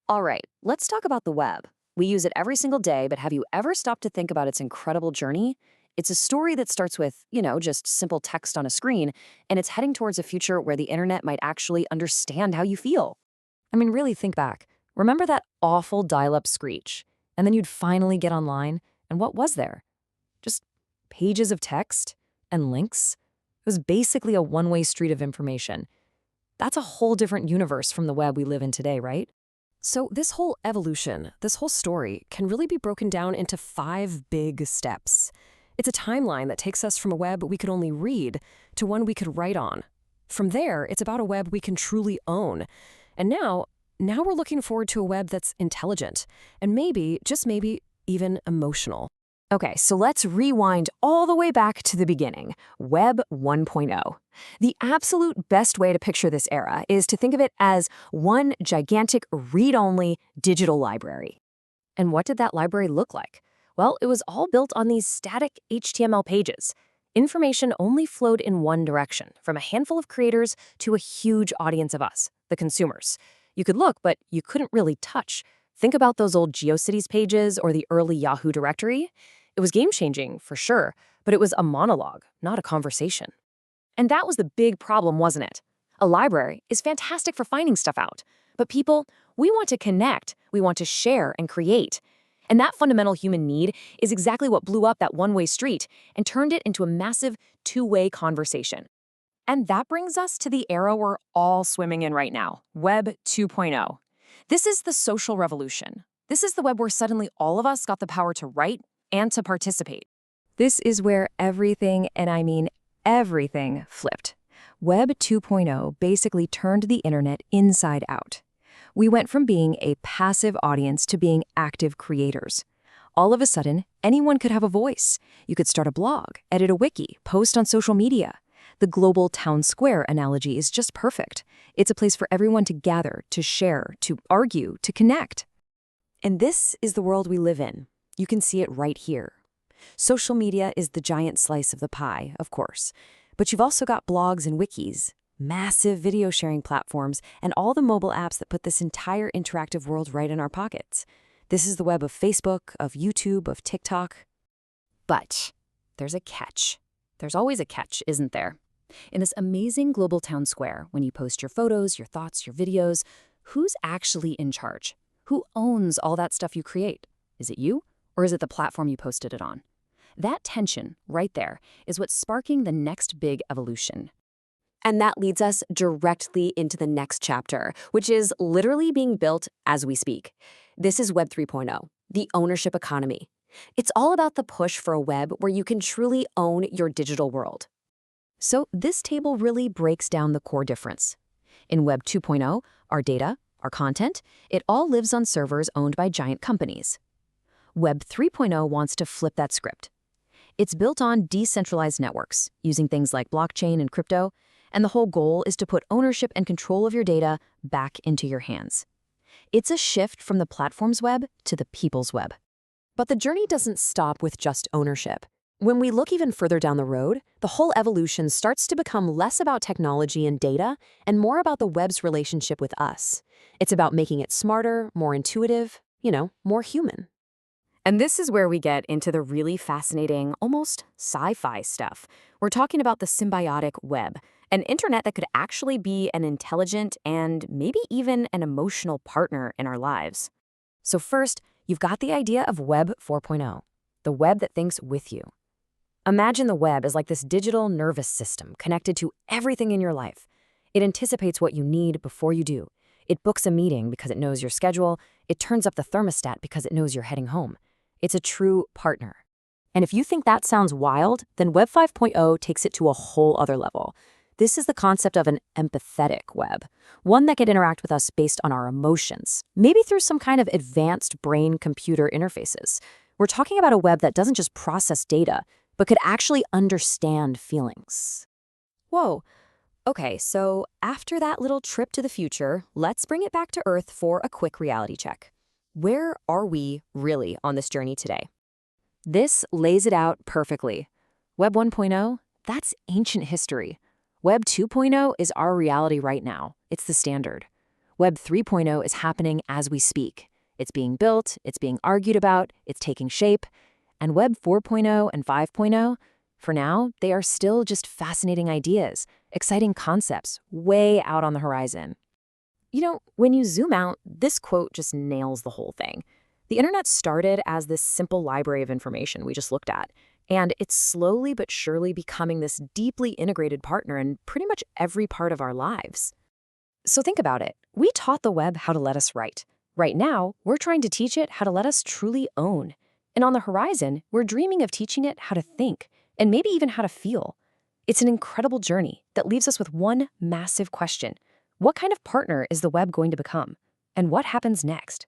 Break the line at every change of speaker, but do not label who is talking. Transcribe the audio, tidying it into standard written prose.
All right, let's talk about the web. We use it every single day, but have you ever stopped to think about its incredible journey? It's a story that starts with, just simple text on a screen, and it's heading towards a future where the internet might actually understand how you feel. I mean, really think back. Remember that awful dial-up screech? And then you'd finally get online, and what was there? Just pages of text and links? It was basically a one-way street of information. That's a whole different universe from the web we live in today, right? So this whole evolution, this whole story, can really be broken down into 5 big steps. It's a timeline that takes us from a web we could only read to one we could write on. From there, it's about a web we can truly own. And now we're looking forward to a web that's intelligent and maybe, just maybe, even emotional. Okay, so let's rewind all the way back to the beginning, Web 1.0. The absolute best way to picture this era is to think of it as one gigantic read-only digital library. And what did that library look like? Well, it was all built on these static HTML pages. Information only flowed in one direction, from a handful of creators to a huge audience of us, the consumers. You could look, but you couldn't really touch. Think about those old GeoCities pages or the early Yahoo directory. It was game-changing, for sure, but it was a monologue, not a conversation. And that was the big problem, wasn't it? A library is fantastic for finding stuff out, but people, we want to connect, we want to share and create. And that fundamental human need is exactly what blew up that one-way street and turned it into a massive two-way conversation. And that brings us to the era we're all swimming in right now, Web 2.0. This is the social revolution. This is the web where suddenly all of us got the power to write and to participate. This is where everything, and I mean everything, flipped. Web 2.0 basically turned the internet inside out. We went from being a passive audience to being active creators. All of a sudden, anyone could have a voice. You could start a blog, edit a wiki, post on social media. The global town square analogy is just perfect. It's a place for everyone to gather, to share, to argue, to connect. And this is the world we live in. You can see it right here. Social media is the giant slice of the pie, of course. But you've also got blogs and wikis, massive video sharing platforms, and all the mobile apps that put this entire interactive world right in our pockets. This is the web of Facebook, of YouTube, of TikTok. But there's a catch. There's always a catch, isn't there? In this amazing global town square, when you post your photos, your thoughts, your videos, who's actually in charge? Who owns all that stuff you create? Is it you, or is it the platform you posted it on? That tension, right there, is what's sparking the next big evolution. And that leads us directly into the next chapter, which is literally being built as we speak. This is Web 3.0, the ownership economy. It's all about the push for a web where you can truly own your digital world. So this table really breaks down the core difference. In Web 2.0, our data, our content, it all lives on servers owned by giant companies. Web 3.0 wants to flip that script. It's built on decentralized networks, using things like blockchain and crypto, and the whole goal is to put ownership and control of your data back into your hands. It's a shift from the platform's web to the people's web. But the journey doesn't stop with just ownership. When we look even further down the road, the whole evolution starts to become less about technology and data and more about the web's relationship with us. It's about making it smarter, more intuitive, more human. And this is where we get into the really fascinating, almost sci-fi stuff. We're talking about the symbiotic web, an internet that could actually be an intelligent and maybe even an emotional partner in our lives. So first, you've got the idea of Web 4.0, the web that thinks with you. Imagine the web as like this digital nervous system connected to everything in your life. It anticipates what you need before you do. It books a meeting because it knows your schedule. It turns up the thermostat because it knows you're heading home. It's a true partner. And if you think that sounds wild, then Web 5.0 takes it to a whole other level. This is the concept of an empathetic web, one that can interact with us based on our emotions, maybe through some kind of advanced brain-computer interfaces. We're talking about a web that doesn't just process data, but could actually understand feelings. Whoa. Okay, so after that little trip to the future, let's bring it back to Earth for a quick reality check. Where are we really on this journey today? This lays it out perfectly. Web 1.0, that's ancient history. Web 2.0 is our reality right now. It's the standard.
Web 3.0 is happening as we speak. It's being built, it's being argued about, it's taking shape. And Web 4.0 and 5.0, for now, they are still just fascinating ideas, exciting concepts way out on the horizon. When you zoom out, this quote just nails the whole thing. The internet started as this simple library of information we just looked at, and it's slowly but surely becoming this deeply integrated partner in pretty much every part of our lives.
So think about it. We taught the web how to let us write. Right now, we're trying to teach it how to let us truly own. And on the horizon, we're dreaming of teaching it how to think, and maybe even how to feel. It's an incredible journey that leaves us with one massive question. What kind of partner is the web going to become? And what happens next?